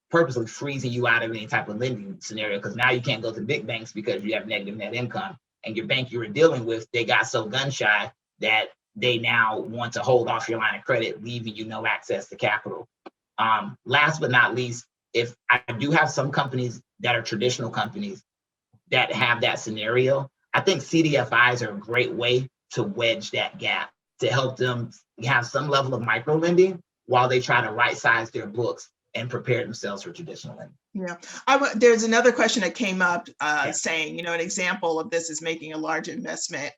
purposely freezing you out of any type of lending scenario, because now you can't go to big banks because you have negative net income, and your bank you were dealing with, they got so gun shy that they now want to hold off your line of credit, leaving you no access to capital. Last but not least, if I do have some companies that are traditional companies that have that scenario, I think CDFIs are a great way to wedge that gap, to help them have some level of micro lending while they try to right size their books and prepare themselves for traditional lending. Yeah, there's another question that came up saying, an example of this is making a large investment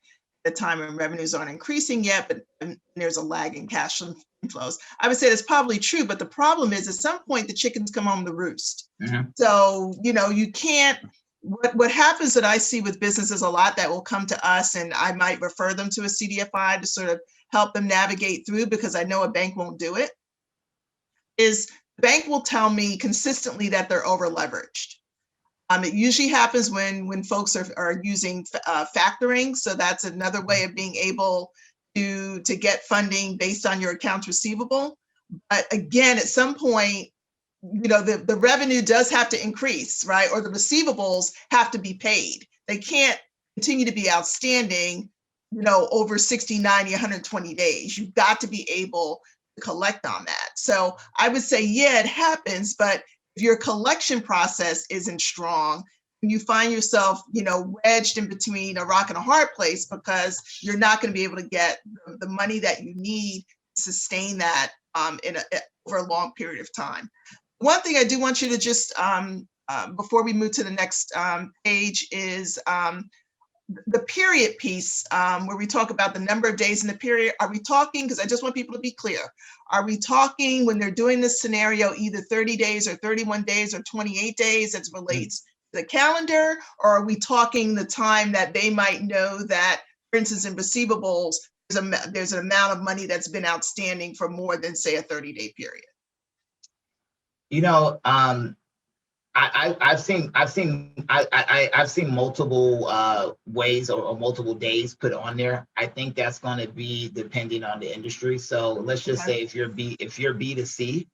at a time when revenues aren't increasing yet, but there's a lag in cash inflows. I would say that's probably true, but the problem is at some point the chickens come home to roost. Mm-hmm. So, you can't, what happens that I see with businesses a lot that will come to us, and I might refer them to a CDFI to sort of help them navigate through, because I know a bank won't do it, is the bank will tell me consistently that they're over leveraged. It usually happens when folks are using factoring. So that's another way of being able to get funding based on your accounts receivable. But again, at some point, the revenue does have to increase, right? Or the receivables have to be paid. They can't continue to be outstanding, over 60, 90, 120 days. You've got to be able to collect on that. So I would say, yeah, it happens, but if your collection process isn't strong, you find yourself, wedged in between a rock and a hard place, because you're not going to be able to get the money that you need to sustain that over a long period of time. One thing I do want you to just, before we move to the next page, is the period piece, where we talk about the number of days in the period. Are we talking, because I just want people to be clear, are we talking when they're doing this scenario either 30 days or 31 days or 28 days as relates to the calendar, or are we talking the time that they might know that, for instance, in receivables, there's an amount of money that's been outstanding for more than, say, a 30-day period? I've seen multiple ways or multiple days put on there. I think that's going to be depending on the industry. So let's just Okay. say if you're B2C,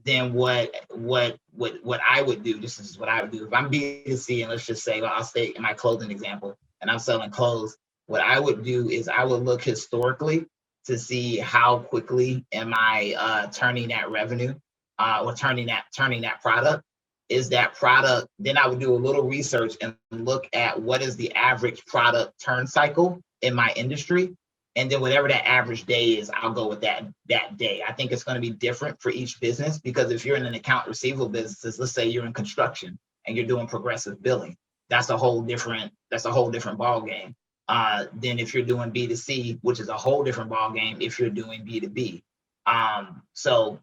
then what I would do, this is what I would do. If I'm B2C, and let's just say, well, I'll stay in my clothing example, and I'm selling clothes, what I would do is I would look historically to see how quickly am I turning that revenue or turning that product. Is that product, then I would do a little research and look at what is the average product turn cycle in my industry, and then whatever that average day is, I'll go with that day. I think it's going to be different for each business, because if you're in an account receivable business, let's say you're in construction and you're doing progressive billing, that's a whole different ball game than if you're doing B2C, which is a whole different ball game if you're doing B2B. So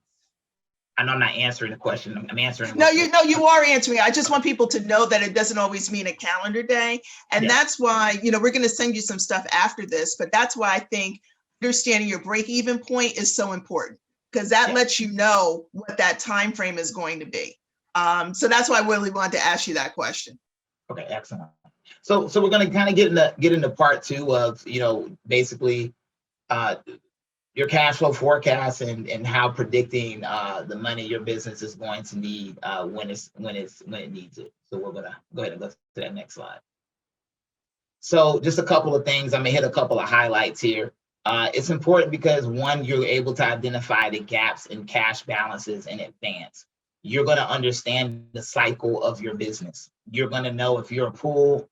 I know I'm not answering the question. I'm answering No, what you are answering. I just want people to know that it doesn't always mean a calendar day. And yeah. that's why, we're going to send you some stuff after this, but that's why I think understanding your break-even point is so important, because that Yeah. lets you know what that time frame is going to be. So that's why I really wanted to ask you that question. Okay, excellent. So we're going to kind of get into part two of, basically uh, your cash flow forecast and how predicting the money your business is going to need when it needs it. So we're gonna go ahead and go to that next slide. So just a couple of things. I'm gonna hit a couple of highlights here. It's important because, one, you're able to identify the gaps in cash balances in advance. You're going to understand the cycle of your business. You're going to know if you're a pool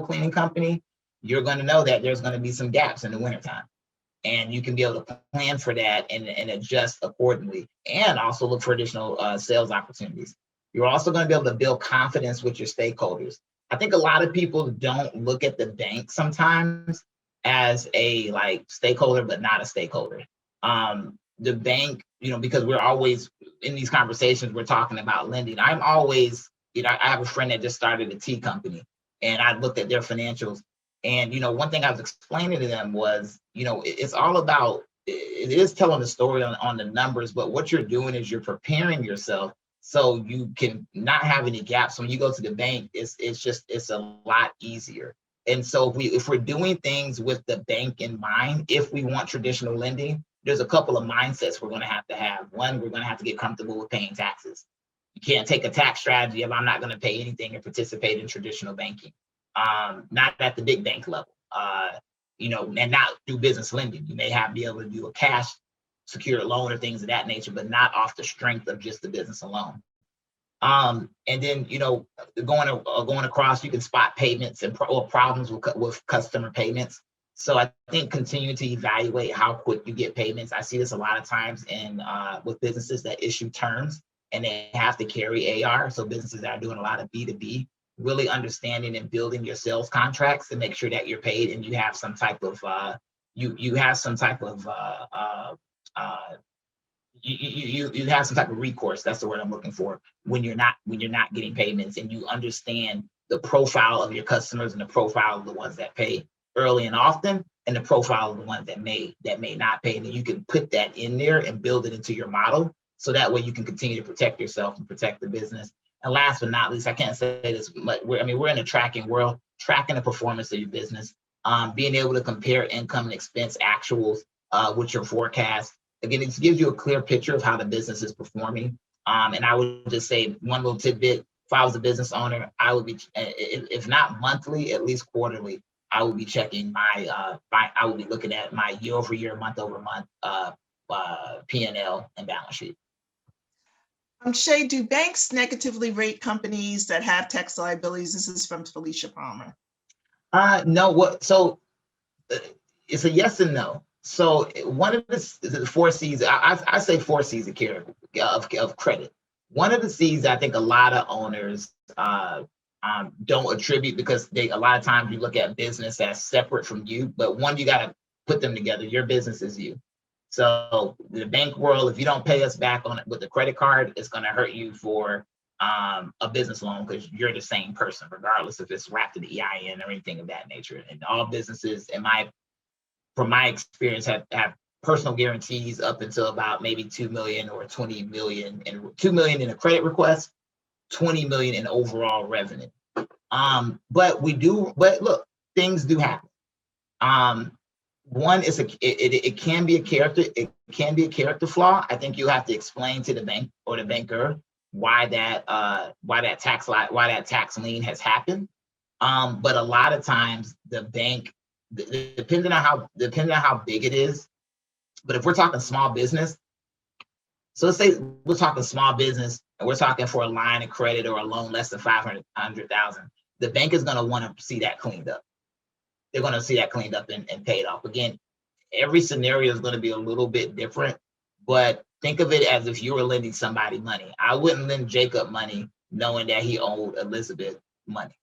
cleaning company, you're going to know that there's going to be some gaps in the wintertime. And you can be able to plan for that and adjust accordingly, and also look for additional sales opportunities. You're also going to be able to build confidence with your stakeholders. I think a lot of people don't look at the bank sometimes as a stakeholder, but not a stakeholder. The bank, because we're always in these conversations, we're talking about lending. I'm always, I have a friend that just started a tea company, and I looked at their financials. And, one thing I was explaining to them was, it's all about, it is telling the story on the numbers, but what you're doing is you're preparing yourself so you can not have any gaps. When you go to the bank, it's a lot easier. And so if we're doing things with the bank in mind, if we want traditional lending, there's a couple of mindsets we're going to have. One, we're going to have to get comfortable with paying taxes. You can't take a tax strategy of, I'm not going to pay anything and participate in traditional banking. Not at the big bank level, and not do business lending. You may be able to do a cash secured loan or things of that nature, but not off the strength of just the business alone. And then, going across, you can spot payments or problems with customer payments. So I think continuing to evaluate how quick you get payments. I see this a lot of times with businesses that issue terms and they have to carry AR. So businesses that are doing a lot of B2B, really understanding and building your sales contracts to make sure that you're paid and you have some type of you have some type of recourse. That's the word I'm looking for, when you're not getting payments, and you understand the profile of your customers and the profile of the ones that pay early and often, and the profile of the ones that may not pay. And you can put that in there and build it into your model, so that way you can continue to protect yourself and protect the business. And last but not least, I can't say this, but we're in a tracking world, tracking the performance of your business, being able to compare income and expense actuals with your forecast. Again, it gives you a clear picture of how the business is performing. And I would just say one little tidbit: if I was a business owner, I would be, if not monthly, at least quarterly, I would be checking I would be looking at my year over year, month over month P&L and balance sheet. Shea, do banks negatively rate companies that have tax liabilities? This is from Felicia Palmer. No. So it's a yes and no. So one of the 4 C's, I say 4 C's of credit. One of the C's I think a lot of owners don't attribute, because a lot of times you look at business as separate from you, but one, you got to put them together. Your business is you. So the bank world, if you don't pay us back on it with the credit card, it's going to hurt you for a business loan, because you're the same person, regardless if it's wrapped in the EIN or anything of that nature. And all businesses, from my experience, have personal guarantees up until about maybe 2 million or 20 million, and 2 million in a credit request. 20 million in overall revenue. But look, things do happen. One is it can be a character flaw. I think you have to explain to the bank or the banker why that tax lien has happened. But a lot of times the bank, depending on how big it is, but if we're talking small business, so let's say we're talking small business and we're talking for a line of credit or a loan less than 500,000, the bank is going to want to see that cleaned up. They're going to see that cleaned up and paid off. Again, every scenario is going to be a little bit different, but think of it as if you were lending somebody money. I wouldn't lend Jacob money knowing that he owed Elizabeth money.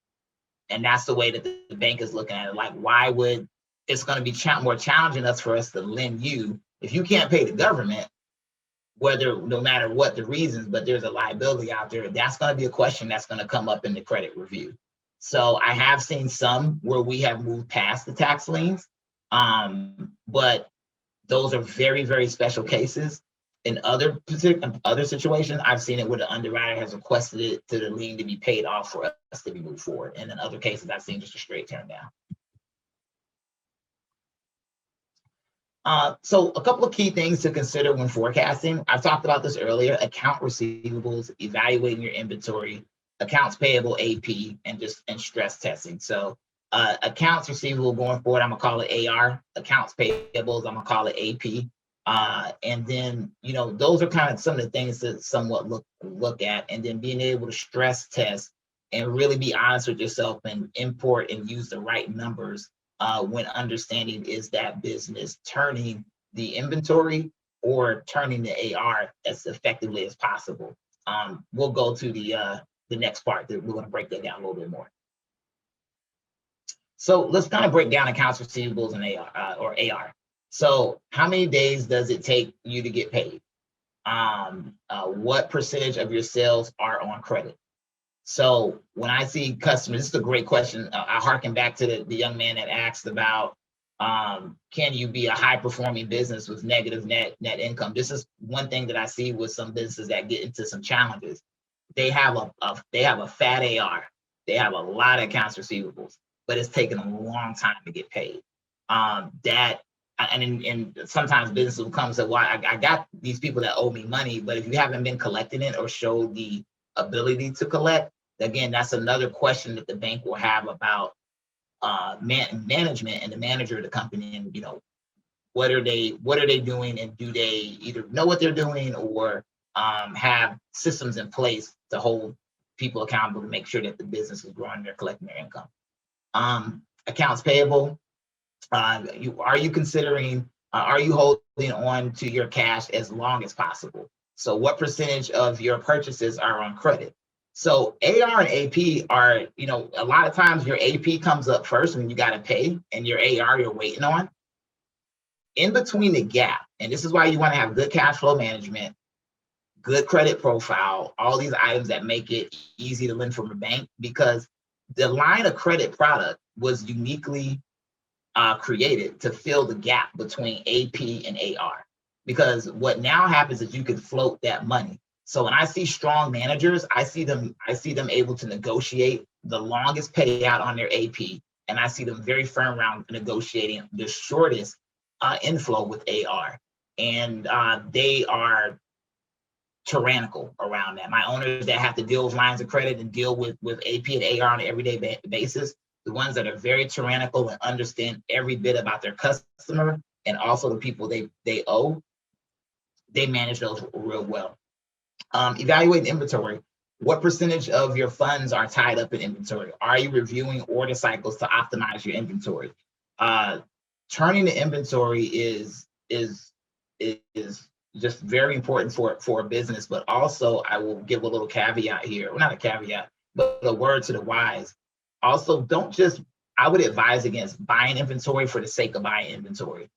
And that's the way that the bank is looking at it. Like, why would it's going to be more challenging for us to lend you if you can't pay the government, no matter what the reasons, but there's a liability out there. That's going to be a question that's going to come up in the credit review. So I have seen some where we have moved past the tax liens, but those are very, very special cases. In other situations, I've seen it where the underwriter has requested it to the lien to be paid off for us to be moved forward. And in other cases, I've seen just a straight turn down. So a couple of key things to consider when forecasting. I've talked about this earlier: account receivables, evaluating your inventory, accounts payable, AP, and stress testing. So accounts receivable going forward, I'm gonna call it AR. Accounts payables, I'm gonna call it AP. And then, those are kind of some of the things to somewhat look at, and then being able to stress test and really be honest with yourself and import and use the right numbers when understanding, is that business turning the inventory or turning the AR as effectively as possible. We'll go to the next part that we're going to break that down a little bit more. So let's kind of break down accounts receivables and AR. So how many days does it take you to get paid? What percentage of your sales are on credit? So when I see customers, this is a great question. I harken back to the young man that asked about, can you be a high performing business with negative net income? This is one thing that I see with some businesses that get into some challenges. They have a fat AR. They have a lot of accounts receivables, but it's taken a long time to get paid. And sometimes businesses will come and say, well, I got these people that owe me money, but if you haven't been collecting it or show the ability to collect, again, that's another question that the bank will have about management and the manager of the company. And, what are they doing, and do they either know what they're doing or have systems in place to hold people accountable to make sure that the business is growing and they're collecting their income. Accounts payable. Are you holding on to your cash as long as possible? So what percentage of your purchases are on credit? So AR and AP are, a lot of times your AP comes up first when you got to pay, and your AR you're waiting on. In between the gap, and this is why you want to have good cash flow management, good credit profile, all these items that make it easy to lend from a bank, because the line of credit product was uniquely created to fill the gap between AP and AR. Because what now happens is you can float that money. So when I see strong managers, I see them able to negotiate the longest payout on their AP, and I see them very firm around negotiating the shortest inflow with AR. And they are tyrannical around that. My owners that have to deal with lines of credit and deal with AP and AR on an everyday basis, the ones that are very tyrannical and understand every bit about their customer and also the people they owe, they manage those real well. Evaluate inventory. What percentage of your funds are tied up in inventory? Are you reviewing order cycles to optimize your inventory? Turning the inventory is just very important for a business, but also I will give a little caveat here. Well, not a caveat, but a word to the wise. Also, I would advise against buying inventory for the sake of buying inventory.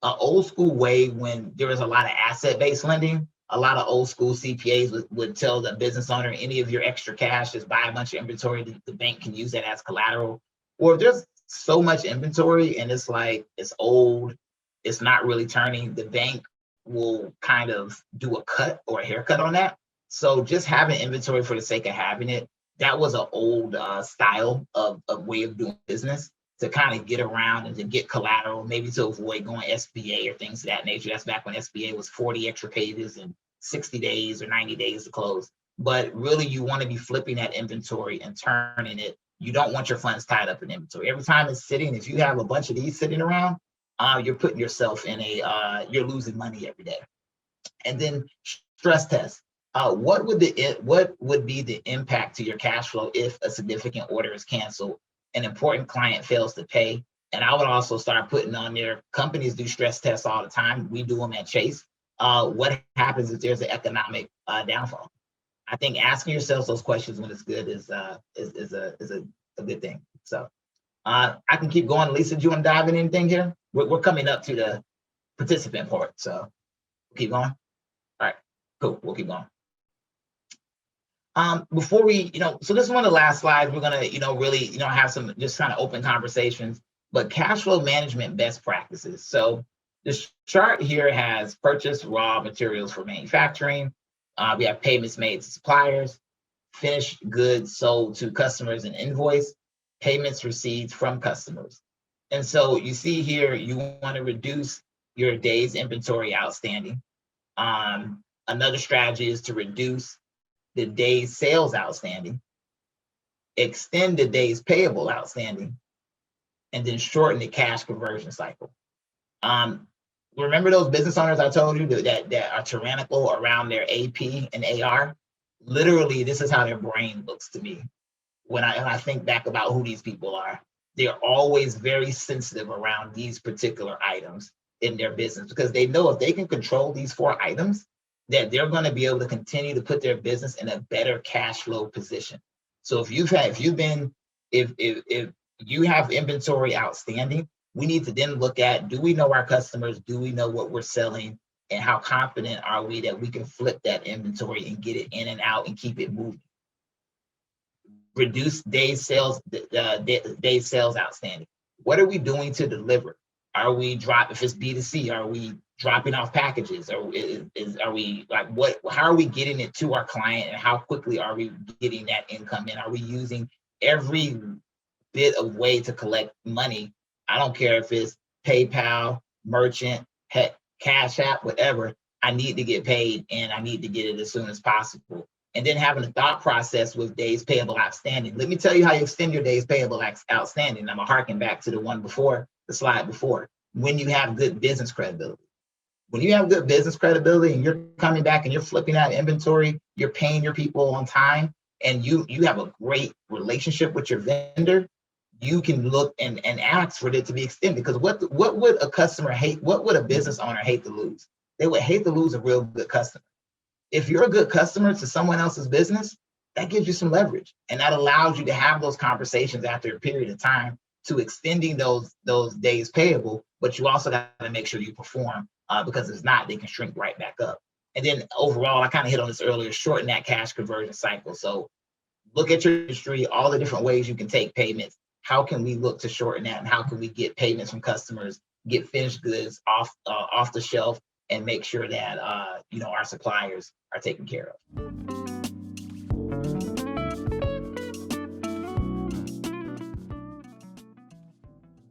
An old school way, when there was a lot of asset-based lending, a lot of old school CPAs would tell the business owner, any of your extra cash, just buy a bunch of inventory. The bank can use that as collateral. Or if there's so much inventory and it's like, it's old, it's not really turning, the bank will kind of do a cut or a haircut on that. So just having inventory for the sake of having it, that was an old style of way of doing business to kind of get around and to get collateral, maybe to avoid going SBA or things of that nature. That's back when SBA was 40 extra pages and 60 days or 90 days to close. But really, you want to be flipping that inventory and turning it. You don't want your funds tied up in inventory. Every time it's sitting, if you have a bunch of these sitting around, you're putting yourself in you're losing money every day. And then stress test. What would be the impact to your cash flow if a significant order is canceled, an important client fails to pay? And I would also start putting on there. Companies do stress tests all the time. We do them at Chase. What happens if there's an economic downfall? I think asking yourselves those questions when it's good is a good thing. So I can keep going. Lisa, do you want to dive in anything here? We're coming up to the participant part, so keep going. All right, cool. We'll keep going. Before we, so this is one of the last slides. We're gonna, really, have some just kind of open conversations, but cash flow management best practices. So this chart here has purchase raw materials for manufacturing. We have payments made to suppliers, finished goods sold to customers and invoice, payments received from customers. And so you see here, you want to reduce your days inventory outstanding. Another strategy is to reduce the days sales outstanding, extend the days payable outstanding, and then shorten the cash conversion cycle. Remember those business owners I told you that are tyrannical around their AP and AR? Literally, this is how their brain looks to me when I think back about who these people are. They're always very sensitive around these particular items in their business because they know if they can control these 4 items, that they're going to be able to continue to put their business in a better cash flow position. So if you have inventory outstanding, we need to then look at, do we know our customers? Do we know what we're selling? And how confident are we that we can flip that inventory and get it in and out and keep it moving? Reduce days sales outstanding. What are we doing to deliver? Are we if it's B2C, are we dropping off packages? Or are we how are we getting it to our client and how quickly are we getting that income in? Are we using every bit of way to collect money? I don't care if it's PayPal, merchant, Cash App, whatever. I need to get paid and I need to get it as soon as possible. And then having a thought process with days payable outstanding. Let me tell you how you extend your days payable outstanding. I'm gonna harken back to the slide before. When you have good business credibility. When you have good business credibility and you're coming back and you're flipping out inventory, you're paying your people on time, and you have a great relationship with your vendor, you can look and ask for it to be extended. Because what would a customer hate? What would a business owner hate to lose? They would hate to lose a real good customer. If you're a good customer to someone else's business, that gives you some leverage. And that allows you to have those conversations after a period of time to extending those days payable, but you also got to make sure you perform because if not, they can shrink right back up. And then overall, I kind of hit on this earlier, shorten that cash conversion cycle. So look at your industry, all the different ways you can take payments. How can we look to shorten that? And how can we get payments from customers, get finished goods off the shelf, and make sure that our suppliers are taken care of?